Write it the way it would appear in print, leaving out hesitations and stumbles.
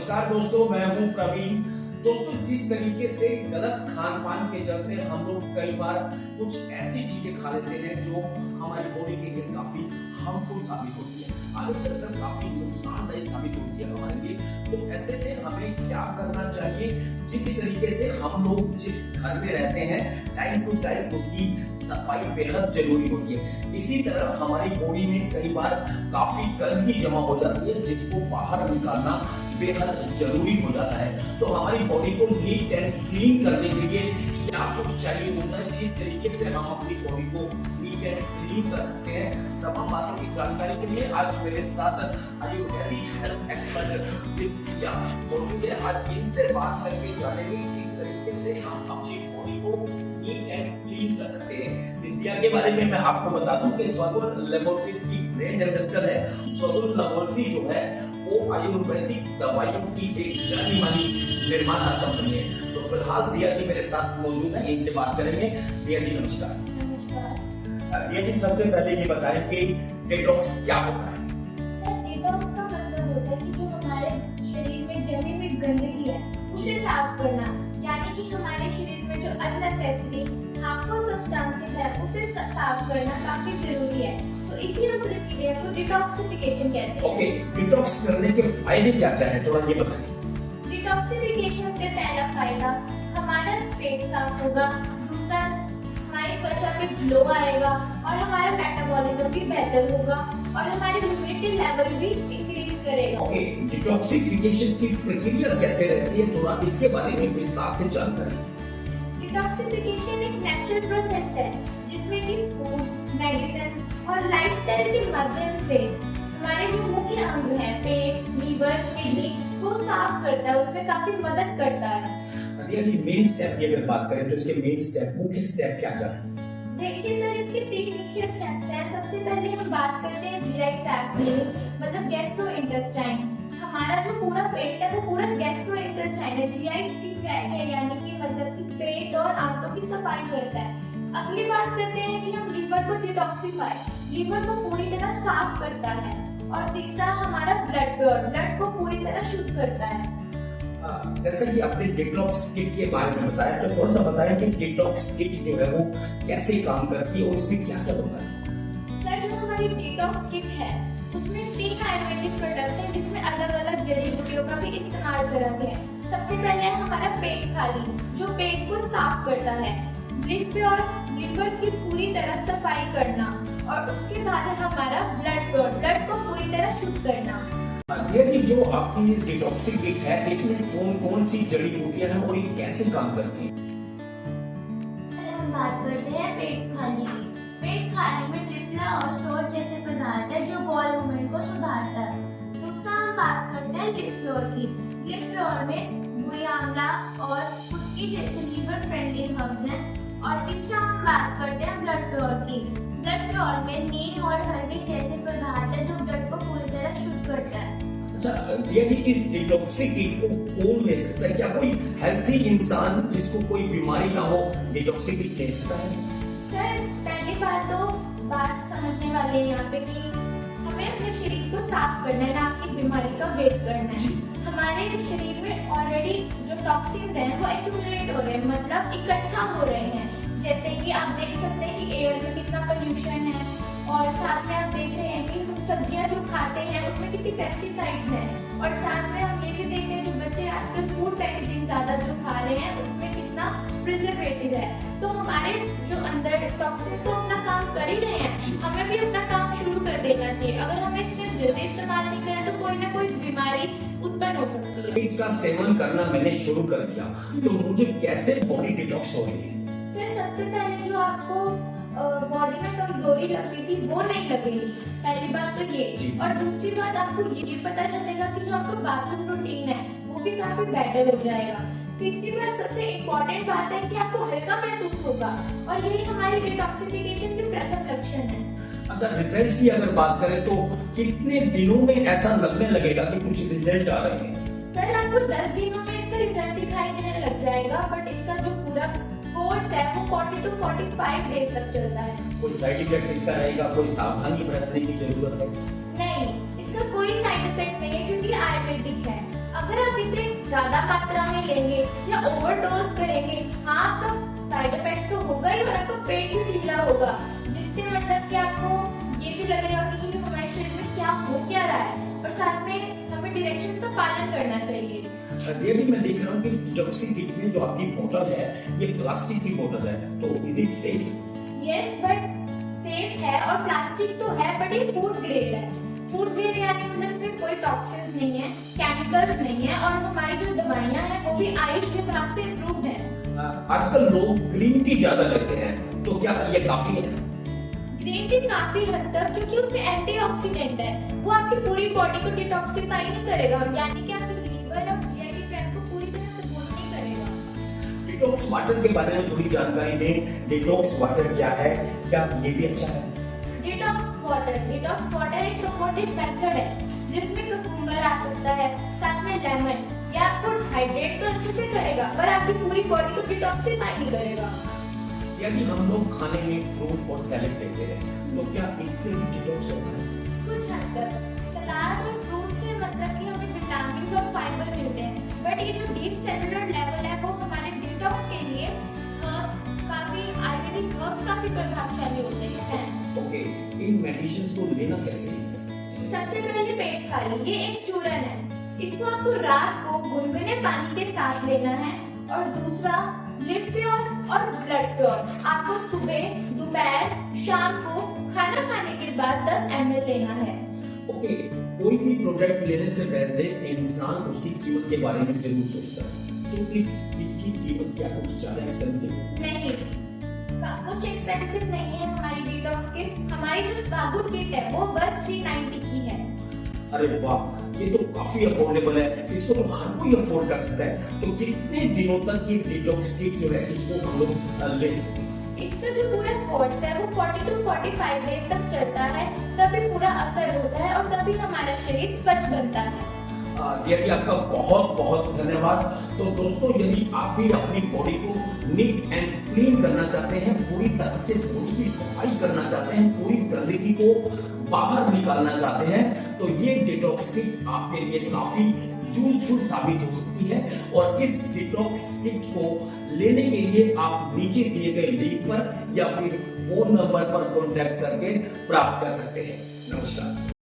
नमस्कार दोस्तों, मैं हूं प्रवीण। दोस्तों, जिस तरीके से गलत खान पान के चलते हम लोग कई बार कुछ ऐसी चीजें खा लेते हैं जो हमारी बॉडी के लिए काफी हार्मफुल साबित होती है, आगे चलकर काफी नुकसानदायी साबित होती है हमारे लिए। तो ऐसे में हमें क्या करना चाहिए? जिस तरीके से हम लोग जिस घर में रहते हैं, टाइम टू टाइम उसकी सफाई बेहद जरूरी होती है। इसी तरह हमारी बॉडी में कई बार काफी गंदगी जमा हो जाती है जिसको बाहर निकालना बेहद जरूरी हो जाता है। तो हमारी बॉडी को नीट एंड क्लीन करने के लिए क्या कुछ चाहिए होता है, किस तरीके से हम अपनी बॉडी को नीट एंड क्लीन कर सकते हैं, तमाम बातों की जानकारी के लिए आज मेरे साथ आयुर्वेदिक हेल्थ एक्सपर्ट दिया मौजूद है। आज इनसे बात करके जानेंगे किस तरीके से हम अपनी बॉडी को नीट एंड क्लीन कर सकते हैं। इस दिया के बारे में मैं आपको बता दूं कि स्वादुर लैबोरेटरीज की ब्रांड एम्बेसडर है। स्वादुर लैबोरेटरी जो है वो आयुर्वेदिक दवाइयों की एक जानी मानी निर्माता कंपनी है। तो फिलहाल दिया जी मेरे साथ मौजूद है, इनसे बात करेंगे। दिया जी नमस्कार। नमस्कार। दिया जी, सबसे पहले ये बताएं कि डिटॉक्स क्या होता है? सर, डिटॉक्स का मतलब होता है कि जो हमारे शरीर में जमी हुई गंदगी है उसे साफ करना, यानी कि हमारे शरीर में जो अननेसेसरी हार्मफुल सब्सटेंसेस है उसे साफ करना काफी जरूरी है। तो इसी प्रक्रिया को डिटॉक्सिफिकेशन कहते हैं। ओके, डिटॉक्स करने के फायदे क्या क्या है, थोड़ा ये बताइए। डिटॉक्सिफिकेशन से पहला फायदा हमारा पेट साफ होगा, दूसरा हमारी त्वचा पे ग्लो आएगा और हमारा मेटाबॉलिज्म भी बेहतर होगा और हमारी इम्यूनिटी लेवल भी इंक्रीज करेगा। ओके, डिटॉक्सिफिकेशन की प्रक्रिया कैसे रहती है, थोड़ा इसके बारे में विस्तार से जानकारी। डिटॉक्सिफिकेशन एक नेचुरल प्रोसेस है जिसमें कि फूड, मेडिसिन और लाइफस्टाइल के माध्यम से हमारे जो मुख्य अंग है पेट, लीवर, किडनी को साफ करता है, उसमें काफी मदद करता है। यदि मेन स्टेप की अगर बात करें तो इसके मेन स्टेप, मुख्य स्टेप क्या क्या है? देखिए सर, इसके 3 मुख्य स्टेप्स हैं। सबसे पहले हम बात करते हैं जीआई ट्रैक्ट की, मतलब गैस्ट्रोइंटेस्टाइन। हमारा जो पूरा पेट है वो पूरा गैस्ट्रोइंटेस्टाइन है, जीआई ट्रैक्ट है, यानी कि मतलब कि पेट और आंतों की सफाई करता है। अगली बात करते हैं कि हम लीवर को डिटॉक्सिफाई, लीवर को पूरी तरह साफ करता है। और तीसरा हमारा ब्लड को पूरी तरह शुद्ध करता है। जैसे कि आपने डिटॉक्स किट के बारे में बताया, तो थोड़ा सा बताएं कि डिटॉक्स किट जो है वो कैसे काम करती है और इसमें क्या क्या होता है? सर, जो हमारी डिटॉक्स किट है उसमें 3 आयुर्वेदिक प्रोडक्ट हैं जिसमें अलग अलग जड़ी बूटियों का भी इस्तेमाल करा गया है। सबसे पहले है हमारा पेट खाली, जो पेट को साफ करता है। लिवर लीवर की पूरी तरह सफाई करना, और उसके बाद है हमारा ब्लड को पूरी तरह शुद्ध करना। यदि जो आपकी डिटॉक्सिक किट है इसमें कौन कौन सी जड़ी बूटियां हैं और ये कैसे काम करती हैं? हम बात करते हैं पेट खाली की। पेट खाली में ट्रिफला और सोट जैसे पदार्थ है जो बॉल मूवमेंट को सुधारता है। दूसरा हम बात करते हैं लिप फ्लोर की। लिप फ्लोर में गुई आंवला और कुटकी जैसे लीवर फ्रेंडली हर्ब्स हैं। और तीसरा हम बात करते हैं ब्लड फ्लोर की। ब्लड फ्लोर में नीम और हल्दी जैसे पदार्थ है जो ब्लड को पूरी तरह शुद्ध करता है। अच्छा, यदि इस डिटॉक्सिक किट को कौन ले सकता है? क्या कोई हेल्थी इंसान जिसको कोई बीमारी ना हो डिटॉक्सिक किट ले सकता है? सर, पहली बात तो बात समझने वाले हैं यहाँ पे कि हमें अपने शरीर को साफ करना है, ना कि बीमारी का वेट करना है। हमारे शरीर में ऑलरेडी जो टॉक्सिन्स हैं वो एक्यूमुलेट हो रहे हैं, मतलब इकट्ठा हो रहे हैं। जैसे कि आप देख सकते हैं कि एयर में कितना पोल्यूशन है, और साथ में आप देख रहे हैं कि हम सब्जियां जो खाते हैं उसमें कितनी पेस्टिसाइड्स हैं। और साथ में हम ये भी देख रहे हैं जो बच्चे आजकल फूड पैकेजिंग ज्यादा जो खा रहे हैं उसमें कितना प्रिजर्वेटिव है। तो हमारे जो अंदर टॉक्सिन तो अपना काम कर ही रहे हैं, हमें भी अपना काम शुरू कर देना चाहिए। अगर हमें इसमें जल्दी इस्तेमाल नहीं करें तो कोई ना कोई बीमारी उत्पन्न हो सकती है। किट का सेवन करना मैंने शुरू कर दिया, तो मुझे कैसे बॉडी डिटॉक्स हो रही है? सर, सबसे पहले जो आपको बॉडी में कमजोरी लगती थी वो नहीं लगेगी, पहली बात तो ये। और दूसरी बात आपको ये पता चलेगा कि जो आपका बाथरूम रूटीन है वो भी काफी बेटर हो जाएगा। तीसरी बात, सबसे इम्पोर्टेंट बात है कि आपको हल्का महसूस होगा, और यही हमारी डिटॉक्सिफिकेशन के प्रथम लक्षण है। अच्छा, रिजल्ट की अगर बात करें तो कितने दिनों में ऐसा लगने लगेगा कि कुछ रिजल्ट आ रहे हैं? सर, आपको 10 दिनों में इसका रिजल्ट दिखाई देने लग जाएगा, बट इसका जो पूरा कोर्स है वो 40 to 45 डेज तक चलता है। कोई साइड इफेक्ट इसका रहेगा, कोई सावधानी बरतने की जरूरत है? नहीं, इसका कोई साइड इफेक्ट नहीं है क्योंकि आयुर्वेदिक है। अगर आप इसे ज्यादा मात्रा में लेंगे या ओवरडोज करेंगे, हाँ आपका साइड इफेक्ट तो होगा ही और आपका पेट भी ढीला होगा, जिससे मतलब कि आपको ये भी लगेगा कि हमारे शरीर में क्या हो क्या रहा है, और साथ में हमें डायरेक्शंस का पालन करना चाहिए। यदि मैं देख रहा हूँ कि इस डिटॉक्सिंग किट में जो आपकी बोतल है ये प्लास्टिक की बोतल है, तो is it safe? Yes, but safe है और प्लास्टिक तो है, बट ये फूड ग्रेड है। फूड ग्रेड यानी मतलब इसमें कोई टॉक्सिन्स नहीं है, केमिकल्स नहीं है, और हमारी जो दवाइयाँ हैं वो भी आयुष विभाग से अप्रूव्ड है। आजकल लोग ग्रीन टी ज्यादा लेते हैं, तो क्या ये काफी है? ग्रीन टी काफी हद तक, क्योंकि उसमें एंटीऑक्सीडेंट है, वो आपकी पूरी बॉडी को डिटॉक्सिफाई नहीं करेगा, यानी कि आपके लीवर और जीआईटी ट्रैक्ट को पूरी तरह से बूस्ट नहीं करेगा। डिटॉक्स वाटर के बारे में थोड़ी जानकारी दें। डिटॉक्स वाटर क्या है, क्या ये भी अच्छा है? डिटॉक्स वाटर एक सपोर्टिव मेथड है जिसमें कुकुम्बर आ सकता है, साथ में लेमन। ये आपको हाइड्रेट तो अच्छे से करेगा पर आपकी पूरी बॉडी को डिटॉक्सिफाई नहीं करेगा। यदि हम लोग खाने में फ्रूट और सैलेड लेते हैं तो क्या इससे भी डिटॉक्स होता है? कुछ हद तक सलाद और फ्रूट से मतलब कि हमें विटामिन और फाइबर मिलते हैं, बट ये जो डीप सेलुलर लेवल है वो हमारे डिटॉक्स के लिए आयुर्वेदिक हर्ब्स काफी प्रभावशाली होते हैं। ओके, इन मेडिसिन्स को लेना कैसे? सबसे पहले पेट खाली, ये एक चूरन है, इसको आपको रात को गुनगुने पानी के साथ लेना है। और दूसरा लिव प्योर और ब्लड प्योर आपको सुबह, दोपहर, शाम को खाना खाने के बाद 10 ml लेना है। ओके, कोई भी प्रोडक्ट लेने से पहले इंसान उसकी कीमत के बारे में जरूर सोचता है, तो इस किट की कीमत क्या कुछ ज्यादा एक्सपेंसिव है? नहीं, कुछ एक्सपेंसिव नहीं है हमारी डिटॉक्स किट। हमारी जो साबुन किट है वो बस 390 की है। अरे वाह, ये तो काफी अफोर्डेबल है, इसको तो हर कोई अफोर्ड कर सकता है। तो कितने दिनों तक ये डिटॉक्स किट जो है इसको हम लोग ले सकते हैं? इसका जो पूरा कोर्स है वो 40 to 45 डेज तक चलता है, तभी पूरा असर होता है और तभी हमारा शरीर स्वच्छ बनता है। यदि आपका बहुत बहुत धन्यवाद। तो दोस्तों, यदि आप भी अपनी बॉडी को नीट एंड क्लीन करना चाहते हैं, पूरी तरह से बॉडी की सफाई करना चाहते हैं, पूरी गंदगी को बाहर निकालना चाहते हैं, तो ये डिटॉक्स किट आपके लिए काफी यूजफुल साबित हो सकती है। और इस डिटॉक्स किट को लेने के लिए आप नीचे दिए गए लिंक पर या फिर फोन नंबर पर कॉन्टैक्ट करके प्राप्त कर सकते हैं। नमस्कार।